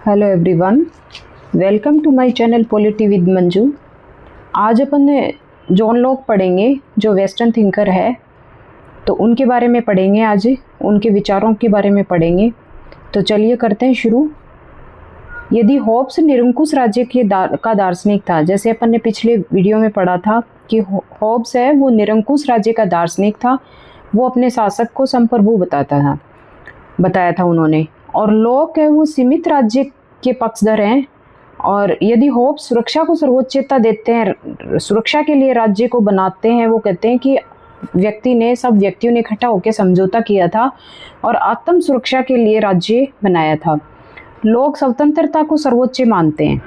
Hello everyone, welcome to my channel polity with Manju. आज अपन John Locke पढ़ेंगे जो वेस्टर्न थिंकर है, तो उनके बारे में पढ़ेंगे। आज उनके विचारों के बारे में पढ़ेंगे। तो चलिए करते हैं शुरू। यदि होब्स निरंकुश राज्य का दार्शनिक था, जैसे अपन ने पिछले वीडियो में पढ़ा था कि होब्स है वो निरंकुश राज्य का दार्शनिक था। वो अपने शासक को संप्रभु बताया था उन्होंने। और लॉक है वो सीमित राज्य के पक्षधर हैं। और यदि होब्स सुरक्षा को सर्वोच्चता देते हैं, सुरक्षा के लिए राज्य को बनाते हैं, वो कहते हैं कि सब व्यक्तियों ने इकट्ठा होकर समझौता किया था और आत्म सुरक्षा के लिए राज्य बनाया था। लोग स्वतंत्रता को सर्वोच्च मानते हैं।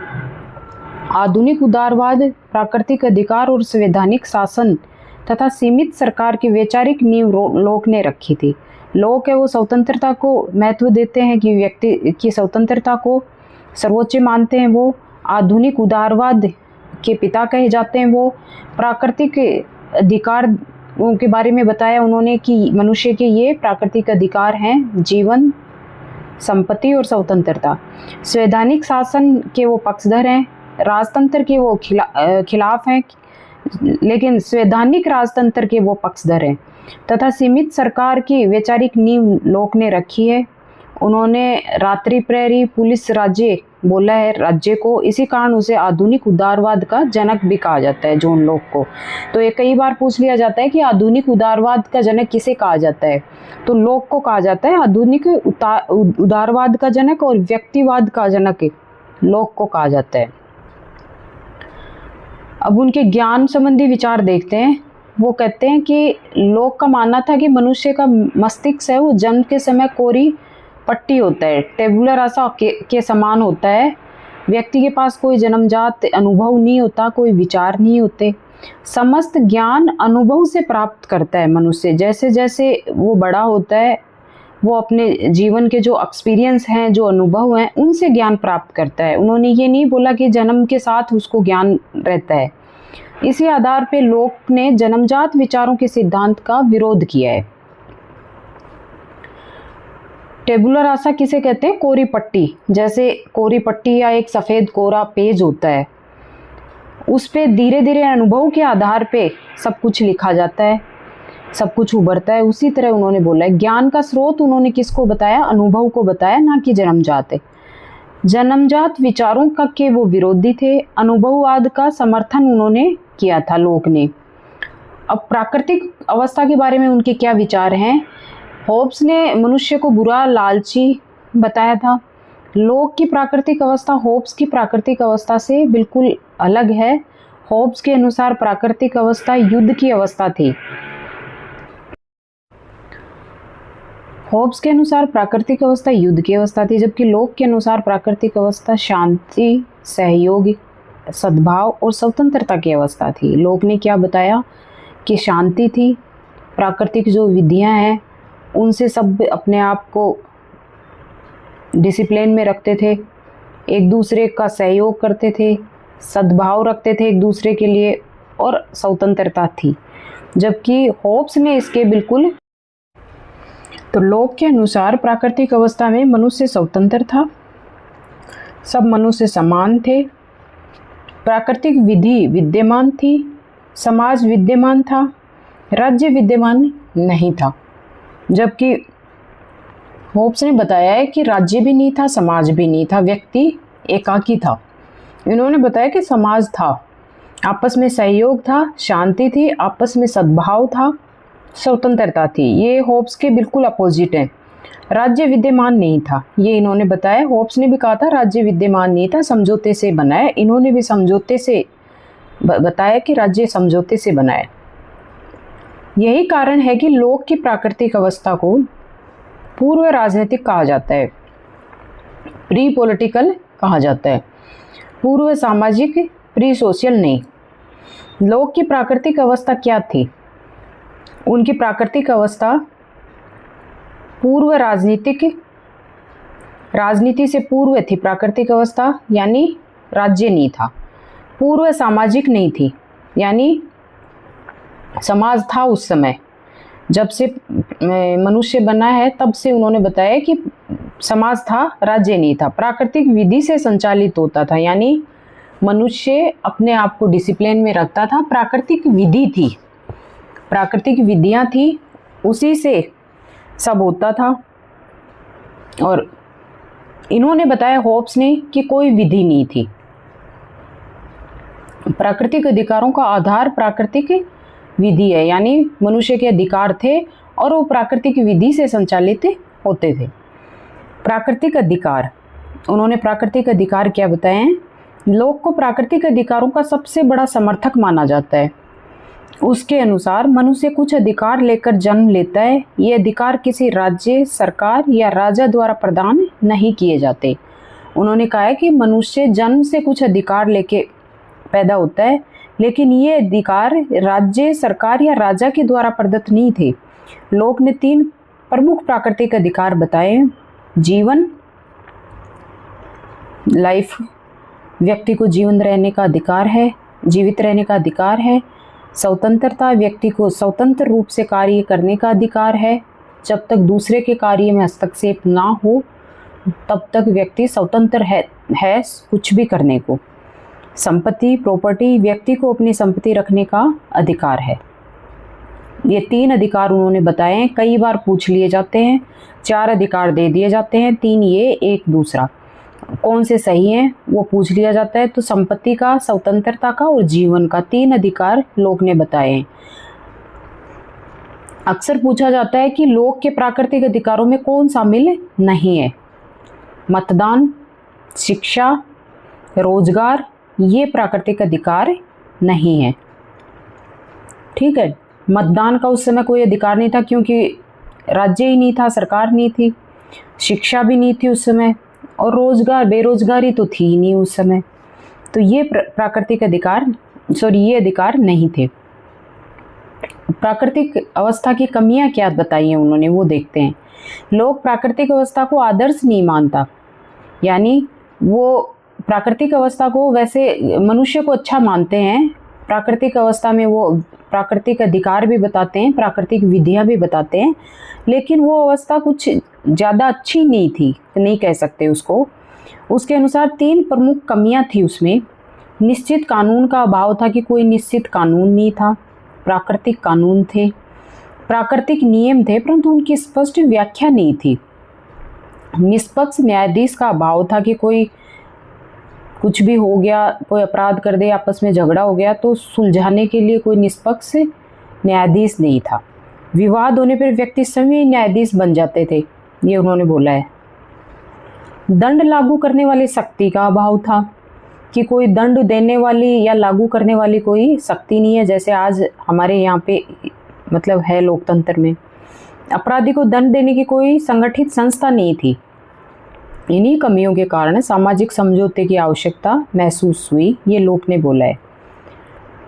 आधुनिक उदारवाद, प्राकृतिक अधिकार और संवैधानिक शासन तथा सीमित सरकार की वैचारिक नींव लोक ने रखी थी। लोग है वो स्वतंत्रता को महत्व देते हैं कि व्यक्ति की स्वतंत्रता को सर्वोच्च मानते हैं। वो आधुनिक उदारवाद के पिता कहे जाते हैं। वो प्राकृतिक अधिकार के बारे में बताया उन्होंने कि मनुष्य के ये प्राकृतिक अधिकार हैं, जीवन, संपत्ति और स्वतंत्रता। संवैधानिक शासन के वो पक्षधर हैं। राजतंत्र के वो खिलाफ हैं, लेकिन संवैधानिक राजतंत्र के वो पक्षधर हैं। तथा सीमित सरकार की वैचारिक नींव लोक ने रखी है। उन्होंने रात्रि प्रहरी पुलिस राज्य बोला है राज्य को। इसी कारण उसे आधुनिक उदारवाद का जनक भी कहा जाता है, जॉन लॉक को। तो ये कई बार पूछ लिया जाता है कि आधुनिक उदारवाद का जनक किसे कहा जाता है, तो लॉक को कहा जाता है आधुनिक उदारवाद का जनक, और व्यक्तिवाद का जनक लॉक को कहा जाता है। अब उनके ज्ञान संबंधी विचार देखते हैं। वो कहते हैं कि लॉक का मानना था कि मनुष्य का मस्तिष्क है वो जन्म के समय कोरी पट्टी होता है, टेबुलर रासा के समान होता है। व्यक्ति के पास कोई जन्मजात अनुभव नहीं होता, कोई विचार नहीं होते। समस्त ज्ञान अनुभव से प्राप्त करता है मनुष्य। जैसे जैसे वो बड़ा होता है, वो अपने जीवन के जो एक्सपीरियंस हैं, जो अनुभव हैं, उनसे ज्ञान प्राप्त करता है। उन्होंने ये नहीं बोला कि जन्म के साथ उसको ज्ञान रहता है। इसी आधार पे लोक ने जन्मजात विचारों के सिद्धांत का विरोध किया है। टेबुलर रासा किसे कहते हैं? कोरी पट्टी। जैसे कोरी पट्टी या एक सफ़ेद कोरा पेज होता है, उस पे धीरे धीरे अनुभव के आधार पे सब कुछ लिखा जाता है, सब कुछ उभरता है। उसी तरह उन्होंने बोला है ज्ञान का स्रोत उन्होंने किसको बताया? अनुभव को बताया, ना कि जन्मजात है। जन्मजात विचारों का के वो विरोधी थे। अनुभववाद का समर्थन उन्होंने किया था लोक ने। अब प्राकृतिक अवस्था के बारे में उनके क्या विचार हैं? होब्स ने मनुष्य को बुरा, लालची बताया था। लोक की प्राकृतिक अवस्था होब्स की प्राकृतिक अवस्था से बिल्कुल अलग है। होब्स के अनुसार प्राकृतिक अवस्था युद्ध की अवस्था थी। होब्स के अनुसार प्राकृतिक अवस्था युद्ध की अवस्था थी, जबकि लोक के अनुसार प्राकृतिक अवस्था शांति, सहयोग, सद्भाव और स्वतंत्रता की अवस्था थी। लोक ने क्या बताया कि शांति थी, प्राकृतिक जो विधियां हैं उनसे सब अपने आप को डिसिप्लिन में रखते थे, एक दूसरे का सहयोग करते थे, सद्भाव रखते थे एक दूसरे के लिए, और स्वतंत्रता थी। जबकि होब्स ने इसके बिल्कुल, तो लोक के अनुसार प्राकृतिक अवस्था में मनुष्य स्वतंत्र था, सब मनुष्य समान थे, प्राकृतिक विधि विद्यमान थी, समाज विद्यमान था, राज्य विद्यमान नहीं था। जबकि होब्स ने बताया है कि राज्य भी नहीं था, समाज भी नहीं था, व्यक्ति एकाकी था। इन्होंने बताया कि समाज था, आपस में सहयोग था, शांति थी, आपस में सद्भाव था, स्वतंत्रता थी। ये होब्स के बिल्कुल अपोजिट है। राज्य विद्यमान नहीं था, ये इन्होंने बताया। होब्स ने भी कहा था राज्य विद्यमान नहीं था, समझौते से बना है। इन्होंने भी समझौते से बताया कि राज्य समझौते से बना है। यही कारण है कि लोक की प्राकृतिक अवस्था को पूर्व राजनीतिक कहा जाता है, प्री पॉलिटिकल कहा जाता है, पूर्व सामाजिक, प्री सोशल नहीं। लोक की प्राकृतिक अवस्था क्या थी? उनकी प्राकृतिक अवस्था पूर्व राजनीतिक, राजनीति से पूर्व थी प्राकृतिक अवस्था, यानी राज्य नहीं था। पूर्व सामाजिक नहीं थी, यानी समाज था उस समय। जब से मनुष्य बना है तब से उन्होंने बताया कि समाज था, राज्य नहीं था। प्राकृतिक विधि से संचालित होता था, यानी मनुष्य अपने आप को डिसिप्लिन में रखता था। प्राकृतिक विधि थी, प्राकृतिक विधियां थी, उसी से सब होता था। और इन्होंने बताया, होब्स ने, कि कोई विधि नहीं थी। प्राकृतिक अधिकारों का आधार प्राकृतिक विधि है, यानी मनुष्य के अधिकार थे और वो प्राकृतिक विधि से संचालित होते थे। प्राकृतिक अधिकार, उन्होंने प्राकृतिक अधिकार क्या बताए हैं? लोग को प्राकृतिक अधिकारों का सबसे बड़ा समर्थक माना जाता है। उसके अनुसार मनुष्य कुछ अधिकार लेकर जन्म लेता है। ये अधिकार किसी राज्य, सरकार या राजा द्वारा प्रदान नहीं किए जाते। उन्होंने कहा है कि मनुष्य जन्म से कुछ अधिकार लेके पैदा होता है, लेकिन ये अधिकार राज्य, सरकार या राजा के द्वारा प्रदत्त नहीं थे। लोक ने 3 प्रमुख प्राकृतिक अधिकार बताए। जीवन, लाइफ, व्यक्ति को जीवन रहने का अधिकार है, जीवित रहने का अधिकार है। स्वतंत्रता, व्यक्ति को स्वतंत्र रूप से कार्य करने का अधिकार है। जब तक दूसरे के कार्य में हस्तक्षेप ना हो तब तक व्यक्ति स्वतंत्र है कुछ भी करने को। संपत्ति, प्रॉपर्टी, व्यक्ति को अपनी संपत्ति रखने का अधिकार है। ये 3 अधिकार उन्होंने बताए हैं। कई बार पूछ लिए जाते हैं। 4 अधिकार दे दिए जाते हैं, 3 ये, 1 दूसरा। कौन से सही हैं वो पूछ लिया जाता है। तो संपत्ति का, स्वतंत्रता का और जीवन का 3 अधिकार लोक ने बताए हैं। अक्सर पूछा जाता है कि लोक के प्राकृतिक अधिकारों में कौन शामिल नहीं है? मतदान, शिक्षा, रोजगार, ये प्राकृतिक अधिकार नहीं है। ठीक है, मतदान का उस समय कोई अधिकार नहीं था, क्योंकि राज्य ही नहीं था, सरकार नहीं थी। शिक्षा भी नहीं थी उस समय, और रोजगार, बेरोजगारी तो थी ही नहीं उस समय। तो ये प्राकृतिक अधिकार, ये अधिकार नहीं थे। प्राकृतिक अवस्था की कमियां क्या बताई हैं उन्होंने, वो देखते हैं। लोग प्राकृतिक अवस्था को आदर्श नहीं मानता, यानी वो प्राकृतिक अवस्था को, वैसे मनुष्य को अच्छा मानते हैं। प्राकृतिक अवस्था में वो प्राकृतिक अधिकार भी बताते हैं, प्राकृतिक विधियां भी बताते हैं, लेकिन वो अवस्था कुछ ज़्यादा अच्छी नहीं थी, नहीं कह सकते उसको। उसके अनुसार 3 प्रमुख कमियां थी उसमें। निश्चित कानून का अभाव था, कि कोई निश्चित कानून नहीं था। प्राकृतिक कानून थे, प्राकृतिक नियम थे, परंतु उनकी स्पष्ट व्याख्या नहीं थी। निष्पक्ष न्यायाधीश का अभाव था, कि कोई कुछ भी हो गया, कोई अपराध कर दे, आपस में झगड़ा हो गया, तो सुलझाने के लिए कोई निष्पक्ष न्यायाधीश नहीं था। विवाद होने पर व्यक्ति स्वयं न्यायाधीश बन जाते थे, ये उन्होंने बोला है। दंड लागू करने वाली शक्ति का अभाव था, कि कोई दंड देने वाली या लागू करने वाली कोई शक्ति नहीं है, जैसे आज हमारे यहाँ पे मतलब है लोकतंत्र में। अपराधी को दंड देने की कोई संगठित संस्था नहीं थी। इन्हीं कमियों के कारण सामाजिक समझौते की आवश्यकता महसूस हुई, ये लोक ने बोला है।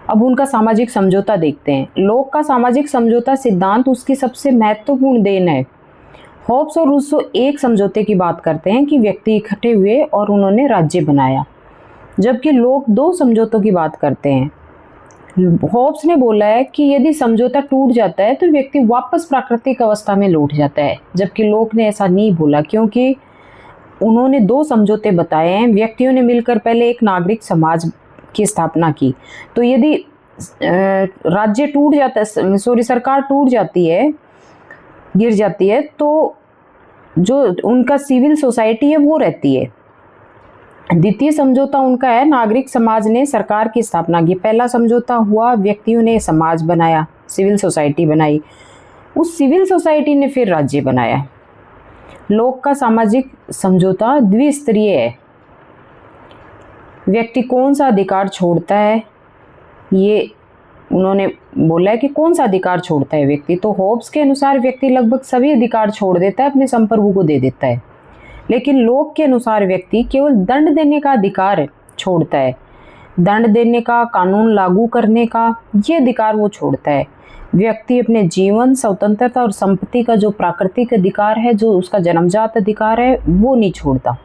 अब उनका सामाजिक समझौता देखते हैं। लोक का सामाजिक समझौता सिद्धांत उसकी सबसे महत्वपूर्ण देन है। होब्स और रूसो एक समझौते की बात करते हैं कि व्यक्ति इकट्ठे हुए और उन्होंने राज्य बनाया, जबकि लोक 2 समझौतों की बात करते हैं। होब्स ने बोला है कि यदि समझौता टूट जाता है तो व्यक्ति वापस प्राकृतिक अवस्था में लौट जाता है, जबकि लोक ने ऐसा नहीं बोला, क्योंकि उन्होंने 2 समझौते बताए हैं। व्यक्तियों ने मिलकर पहले एक नागरिक समाज की स्थापना की। तो यदि राज्य टूट जाता है, सरकार टूट जाती है, गिर जाती है, तो जो उनका सिविल सोसाइटी है वो रहती है। द्वितीय समझौता उनका है, नागरिक समाज ने सरकार की स्थापना की। पहला समझौता हुआ, व्यक्तियों ने समाज बनाया, सिविल सोसाइटी बनाई, उस सिविल सोसाइटी ने फिर राज्य बनाया। लोक का सामाजिक समझौता द्विस्तरीय है। व्यक्ति कौन सा अधिकार छोड़ता है, ये उन्होंने बोला है कि कौन सा अधिकार छोड़ता है व्यक्ति। तो होब्स के अनुसार व्यक्ति लगभग सभी अधिकार छोड़ देता है, अपने संप्रभु को दे देता है। लेकिन लोक के अनुसार व्यक्ति केवल दंड देने का अधिकार छोड़ता है। दंड देने का, कानून लागू करने का, ये अधिकार वो छोड़ता है। व्यक्ति अपने जीवन, स्वतंत्रता और संपत्ति का जो प्राकृतिक अधिकार है, जो उसका जन्मजात अधिकार है, वो नहीं छोड़ता,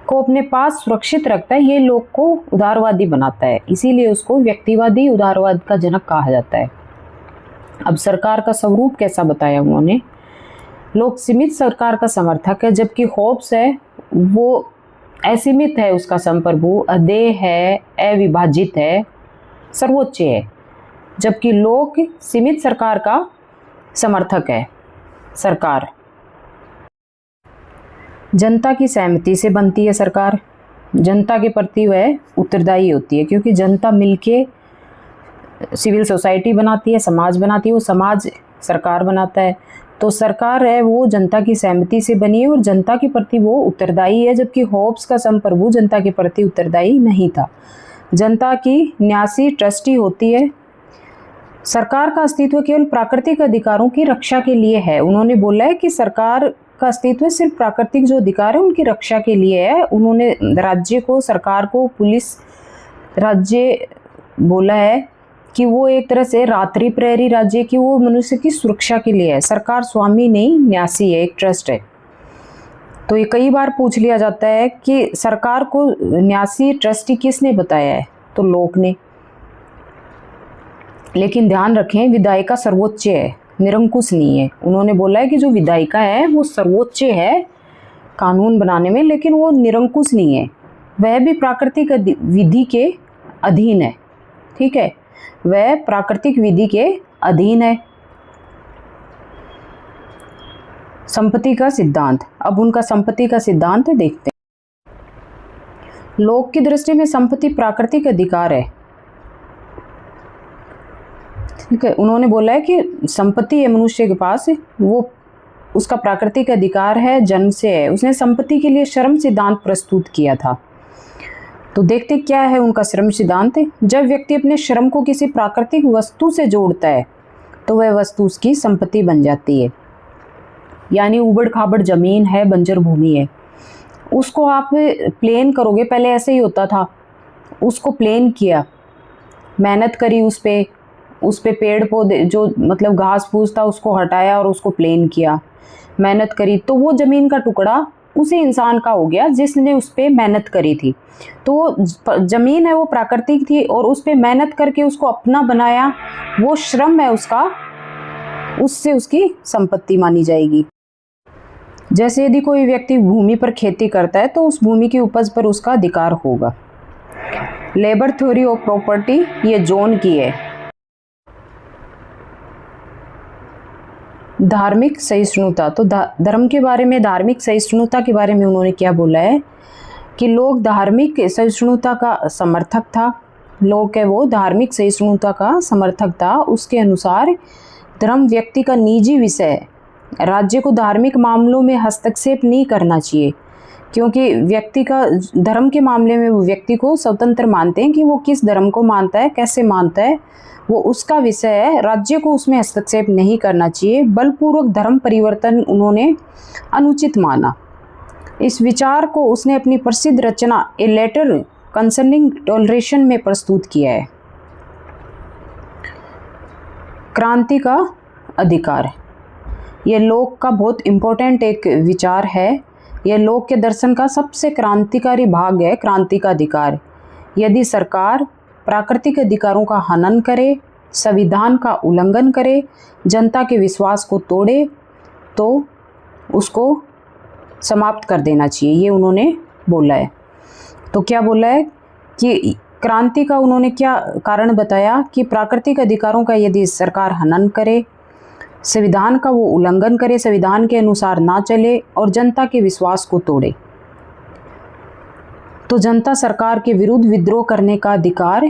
को अपने पास सुरक्षित रखता है। ये लोक को उदारवादी बनाता है, इसीलिए उसको व्यक्तिवादी उदारवाद का जनक कहा जाता है। अब सरकार का स्वरूप कैसा बताया उन्होंने। लोग सीमित सरकार का समर्थक है, जबकि होब्स है वो असीमित है, उसका संप्रभु, अदेय है, अविभाजित है, सर्वोच्च है। जबकि लोक सीमित सरकार का समर्थक है। सरकार जनता की सहमति से बनती है। सरकार जनता के प्रति वह उत्तरदायी होती है, क्योंकि जनता मिलके सिविल सोसाइटी बनाती है, समाज बनाती है, वो समाज सरकार बनाता है। तो सरकार है वो जनता की सहमति से बनी है और जनता के प्रति वो उत्तरदायी है, जबकि होब्स का संप्रभु जनता के प्रति उत्तरदायी नहीं था। जनता की न्यासी ट्रस्टी होती है। सरकार का अस्तित्व केवल प्राकृतिक अधिकारों की रक्षा के लिए है। उन्होंने बोला है कि सरकार का अस्तित्व सिर्फ प्राकृतिक जो अधिकार है उनकी रक्षा के लिए है। उन्होंने राज्य को, सरकार को, पुलिस राज्य बोला है कि वो एक तरह से रात्रि प्रहरी राज्य की, वो मनुष्य की सुरक्षा के लिए है। सरकार स्वामी नहीं, न्यासी है, एक ट्रस्ट है। तो ये कई बार पूछ लिया जाता है कि सरकार को न्यासी ट्रस्टी किसने बताया है, तो लोक ने। लेकिन ध्यान रखें, विधायिका सर्वोच्च है, निरंकुश नहीं है। उन्होंने बोला है कि जो विधायिका है वो सर्वोच्च है कानून बनाने में, लेकिन वो निरंकुश नहीं है, वह भी प्राकृतिक विधि के अधीन है। ठीक है, वह प्राकृतिक विधि के अधीन है। संपत्ति का सिद्धांत, अब उनका संपत्ति का सिद्धांत देखते हैं। लोक की दृष्टि में संपत्ति प्राकृतिक अधिकार है। ठीक है, उन्होंने बोला है कि संपत्ति है मनुष्य के पास, वो उसका प्राकृतिक अधिकार है, जन्म से है। उसने संपत्ति के लिए श्रम सिद्धांत प्रस्तुत किया था। तो देखते क्या है उनका श्रम सिद्धांत। जब व्यक्ति अपने श्रम को किसी प्राकृतिक वस्तु से जोड़ता है तो वह वस्तु उसकी संपत्ति बन जाती है। यानी उबड़ खाबड़ जमीन है, बंजर भूमि है, उसको आप प्लेन करोगे, पहले ऐसे ही होता था, उसको प्लेन किया, मेहनत करी उस पे पेड़ पौधे जो मतलब घास फूस था उसको हटाया और उसको प्लेन किया, मेहनत करी, तो वो ज़मीन का टुकड़ा उसी इंसान का हो गया जिसने उस पर मेहनत करी थी। तो वो ज़मीन है वो प्राकृतिक थी और उस पर मेहनत करके उसको अपना बनाया, वो श्रम है उसका, उससे उसकी संपत्ति मानी जाएगी। जैसे यदि कोई व्यक्ति भूमि पर खेती करता है तो उस भूमि की उपज पर उसका अधिकार होगा। लेबर थ्योरी ऑफ प्रॉपर्टी ये जॉन की है। धार्मिक सहिष्णुता, तो धर्म के बारे में, धार्मिक सहिष्णुता के बारे में उन्होंने क्या बोला है कि लोग धार्मिक सहिष्णुता का समर्थक था। लोग है वो धार्मिक सहिष्णुता का समर्थक था। उसके अनुसार धर्म व्यक्ति का निजी विषय है, राज्य को धार्मिक मामलों में हस्तक्षेप नहीं करना चाहिए, क्योंकि व्यक्ति का धर्म के मामले में वो व्यक्ति को स्वतंत्र मानते हैं कि वो किस धर्म को मानता है, कैसे मानता है, वो उसका विषय है। राज्य को उसमें हस्तक्षेप नहीं करना चाहिए। बलपूर्वक धर्म परिवर्तन उन्होंने अनुचित माना। इस विचार को उसने अपनी प्रसिद्ध रचना ए लेटर कंसर्निंग टॉलरेशन में प्रस्तुत किया है। क्रांति का अधिकार, यह लोक का बहुत इम्पोर्टेंट एक विचार है। यह लोक के दर्शन का सबसे क्रांतिकारी भाग है, क्रांति का अधिकार। यदि सरकार प्राकृतिक अधिकारों का हनन करे, संविधान का उल्लंघन करे, जनता के विश्वास को तोड़े, तो उसको समाप्त कर देना चाहिए, ये उन्होंने बोला है। तो क्या बोला है कि क्रांति का उन्होंने क्या कारण बताया कि प्राकृतिक अधिकारों का यदि सरकार हनन करे, संविधान का वो उल्लंघन करे, संविधान के अनुसार ना चले और जनता के विश्वास को तोड़े, तो जनता सरकार के विरुद्ध विद्रोह करने का अधिकार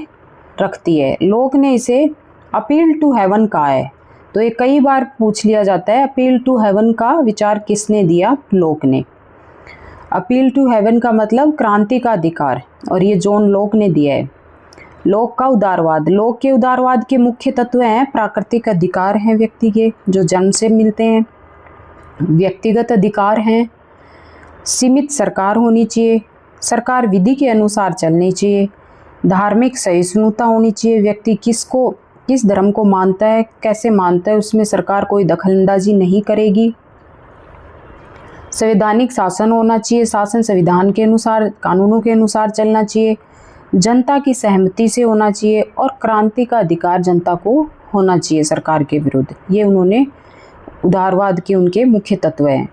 रखती है। लोक ने इसे अपील टू हेवन कहा है। तो ये कई बार पूछ लिया जाता है, अपील टू हेवन का विचार किसने दिया? लोक ने। अपील टू हेवन का मतलब क्रांति का अधिकार, और ये जॉन लोक ने दिया है। लोक का उदारवाद, लोक के उदारवाद के मुख्य तत्व हैं प्राकृतिक अधिकार हैं व्यक्ति के जो जन्म से मिलते हैं, व्यक्तिगत अधिकार हैं, सीमित सरकार होनी चाहिए, सरकार विधि के अनुसार चलनी चाहिए, धार्मिक सहिष्णुता होनी चाहिए, व्यक्ति किस धर्म को मानता है, कैसे मानता है, उसमें सरकार कोई दखलंदाजी नहीं करेगी, संवैधानिक शासन होना चाहिए, शासन संविधान के अनुसार, कानूनों के अनुसार चलना चाहिए, जनता की सहमति से होना चाहिए और क्रांति का अधिकार जनता को होना चाहिए सरकार के विरुद्ध। ये उन्होंने उदारवाद के उनके मुख्य तत्व हैं।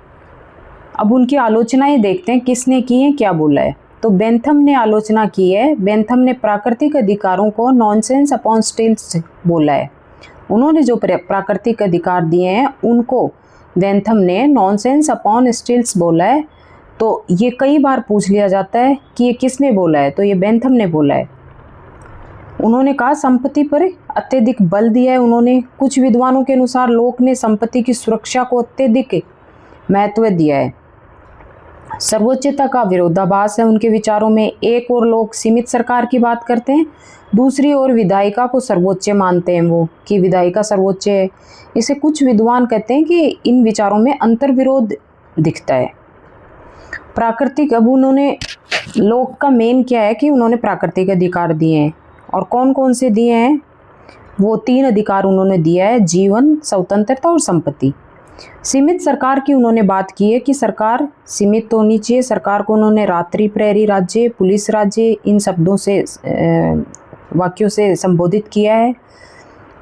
अब उनकी आलोचनाएं देखते हैं किसने की है, क्या बोला है। तो बेंथम ने आलोचना की है। बेंथम ने प्राकृतिक अधिकारों को नॉनसेंस अपॉन स्टिल्स बोला है। उन्होंने जो प्राकृतिक अधिकार दिए हैं उनको बेंथम ने नॉनसेंस अपॉन स्टिल्स बोला है। तो ये कई बार पूछ लिया जाता है कि ये किसने बोला है, तो ये बेंथम ने बोला है। उन्होंने कहा संपत्ति पर अत्यधिक बल दिया है उन्होंने। कुछ विद्वानों के अनुसार लोक ने संपत्ति की सुरक्षा को अत्यधिक महत्व दिया है। सर्वोच्चता का विरोधाभास है उनके विचारों में। एक और लोग सीमित सरकार की बात करते हैं, दूसरी ओर विधायिका को सर्वोच्च मानते हैं वो, कि विधायिका सर्वोच्च है। इसे कुछ विद्वान कहते हैं कि इन विचारों में अंतर्विरोध दिखता है। प्राकृतिक, अब उन्होंने लोक का मेन क्या है कि उन्होंने प्राकृतिक अधिकार दिए हैं, और कौन कौन से दिए हैं, वो 3 अधिकार उन्होंने दिया है, जीवन, स्वतंत्रता और संपत्ति। सीमित सरकार की उन्होंने बात की है कि सरकार सीमित होनी चाहिए। सरकार को उन्होंने रात्रि प्रहरी राज्य, पुलिस राज्य, इन शब्दों से वाक्यों से संबोधित किया है।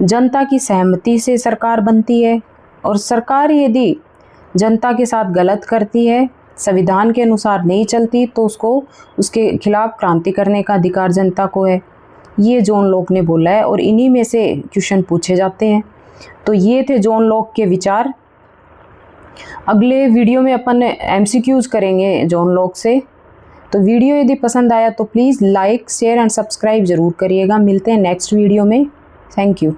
जनता की सहमति से सरकार बनती है, और सरकार यदि जनता के साथ गलत करती है, संविधान के अनुसार नहीं चलती, तो उसको उसके खिलाफ क्रांति करने का अधिकार जनता को है। ये जॉन लॉक ने बोला है, और इन्हीं में से क्वेश्चन पूछे जाते हैं। तो ये थे जॉन लॉक के विचार। अगले वीडियो में अपन MCQs करेंगे जॉन लॉक से। तो वीडियो यदि पसंद आया तो please like, share and subscribe ज़रूर करिएगा। मिलते हैं नेक्स्ट वीडियो में। Thank you.